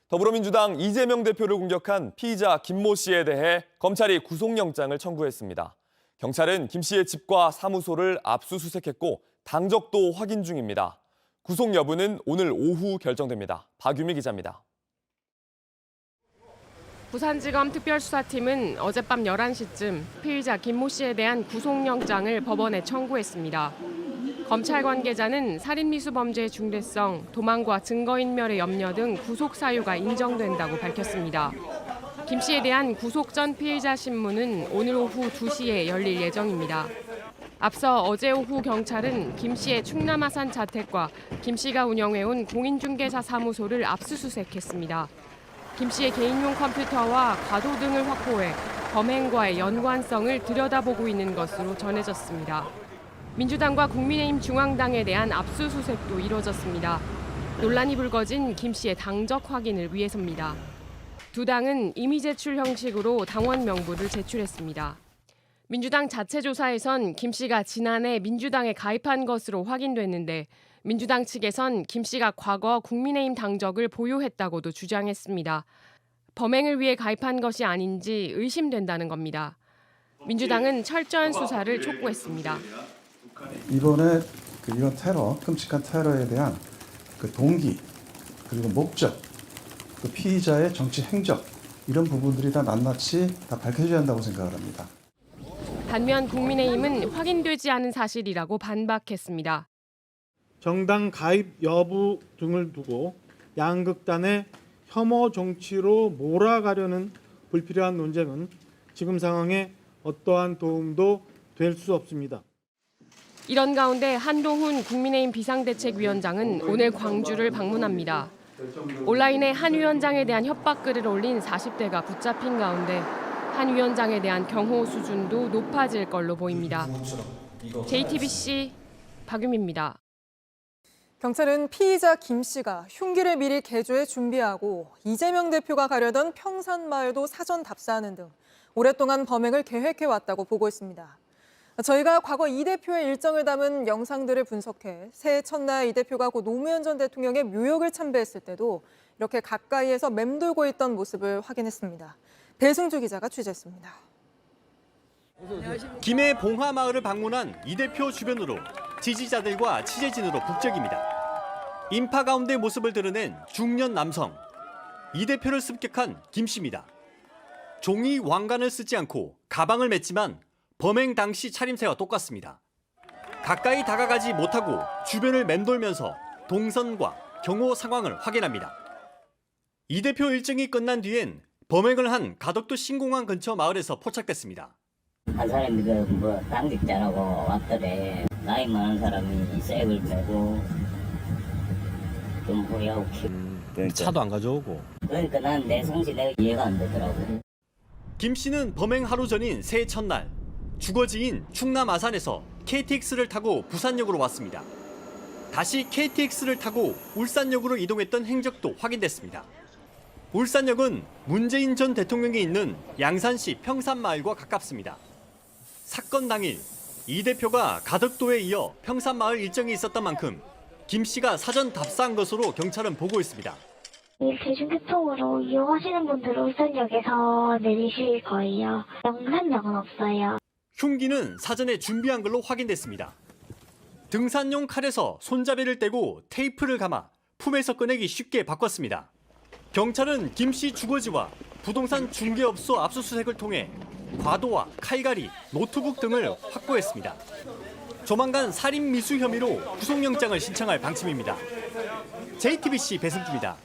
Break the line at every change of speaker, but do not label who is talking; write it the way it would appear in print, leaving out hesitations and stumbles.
더불어민주당 이재명 대표를 공격한 피의자 김모 씨에 대해 검찰이 구속영장을 청구했습니다. 경찰은 김 씨의 집과 사무소를 압수수색했고 당적도 확인 중입니다. 구속 여부는 오늘 오후 결정됩니다. 박유미 기자입니다.
부산지검 특별수사팀은 어젯밤 11시쯤 피의자 김모 씨에 대한 구속영장을 법원에 청구했습니다. 검찰 관계자는 살인미수범죄의 중대성, 도망과 증거인멸의 염려 등 구속 사유가 인정된다고 밝혔습니다. 김 씨에 대한 구속 전 피의자 신문은 오늘 오후 2시에 열릴 예정입니다. 앞서 어제 오후 경찰은 김 씨의 충남 아산 자택과 김 씨가 운영해온 공인중개사 사무소를 압수수색했습니다. 김 씨의 개인용 컴퓨터와 가도 등을 확보해 범행과의 연관성을 들여다보고 있는 것으로 전해졌습니다. 민주당과 국민의힘 중앙당에 대한 압수수색도 이뤄졌습니다. 논란이 불거진 김 씨의 당적 확인을 위해서입니다. 두 당은 임의 제출 형식으로 당원 명부를 제출했습니다. 민주당 자체 조사에선 김 씨가 지난해 민주당에 가입한 것으로 확인됐는데 민주당 측에선 김 씨가 과거 국민의힘 당적을 보유했다고도 주장했습니다. 범행을 위해 가입한 것이 아닌지 의심된다는 겁니다. 민주당은 철저한 수사를 촉구했습니다.
이번에 이런 테러, 끔찍한 테러에 대한 동기, 그리고 목적, 또 피의자의 정치 행적 이런 부분들이 다 낱낱이 다 밝혀져야 한다고 생각을 합니다.
반면 국민의힘은 확인되지 않은 사실이라고 반박했습니다.
정당 가입 여부 등을 두고 양극단의 혐오 정치로 몰아가려는 불필요한 논쟁은 지금 상황에 어떠한 도움도 될 수 없습니다.
이런 가운데 한동훈 국민의힘 비상대책위원장은 오늘 광주를 방문합니다. 온라인에 한 위원장에 대한 협박글을 올린 40대가 붙잡힌 가운데 한 위원장에 대한 경호 수준도 높아질 걸로 보입니다. JTBC 박유미입니다.
경찰은 피의자 김 씨가 흉기를 미리 개조해 준비하고 이재명 대표가 가려던 평산마을도 사전 답사하는 등 오랫동안 범행을 계획해왔다고 보고 있습니다. 저희가 과거 이 대표의 일정을 담은 영상들을 분석해 새해 첫날 이 대표가 고 노무현 전 대통령의 묘역을 참배했을 때도 이렇게 가까이에서 맴돌고 있던 모습을 확인했습니다. 배승주 기자가 취재했습니다.
김해 봉화마을을 방문한 이 대표 주변으로 지지자들과 취재진으로 북적입니다. 인파 가운데 모습을 드러낸 중년 남성. 이 대표를 습격한 김 씨입니다. 종이 왕관을 쓰지 않고 가방을 맸지만 범행 당시 차림새와 똑같습니다. 가까이 다가가지 못하고 주변을 맴돌면서 동선과 경호 상황을 확인합니다. 이 대표 일정이 끝난 뒤엔 범행을 한 가덕도 신공항 근처 마을에서 포착됐습니다.
한 사람이 당직자라고 왔더래. 나이 많은 사람이 색을 빼고 좀 보여고
그러니까. 차도 안 가져오고.
그러니까 난 내 성씨 내가 이해가 안 되더라고.
김 씨는 범행 하루 전인 새해 첫날 주거지인 충남 아산에서 KTX를 타고 부산역으로 왔습니다. 다시 KTX를 타고 울산역으로 이동했던 행적도 확인됐습니다. 울산역은 문재인 전 대통령이 있는 양산시 평산마을과 가깝습니다. 사건 당일 이 대표가 가덕도에 이어 평산마을 일정이 있었던 만큼 김 씨가 사전 답사한 것으로 경찰은 보고 있습니다.
대중교통으로 이용하시는 분들은 울산역에서 내리실 거예요. 영산역은 없어요.
흉기는 사전에 준비한 걸로 확인됐습니다. 등산용 칼에서 손잡이를 떼고 테이프를 감아 품에서 꺼내기 쉽게 바꿨습니다. 경찰은 김 씨 주거지와 부동산 중개업소 압수수색을 통해 과도와 칼갈이, 노트북 등을 확보했습니다. 조만간 살인 미수 혐의로 구속영장을 신청할 방침입니다. JTBC 배승주입니다.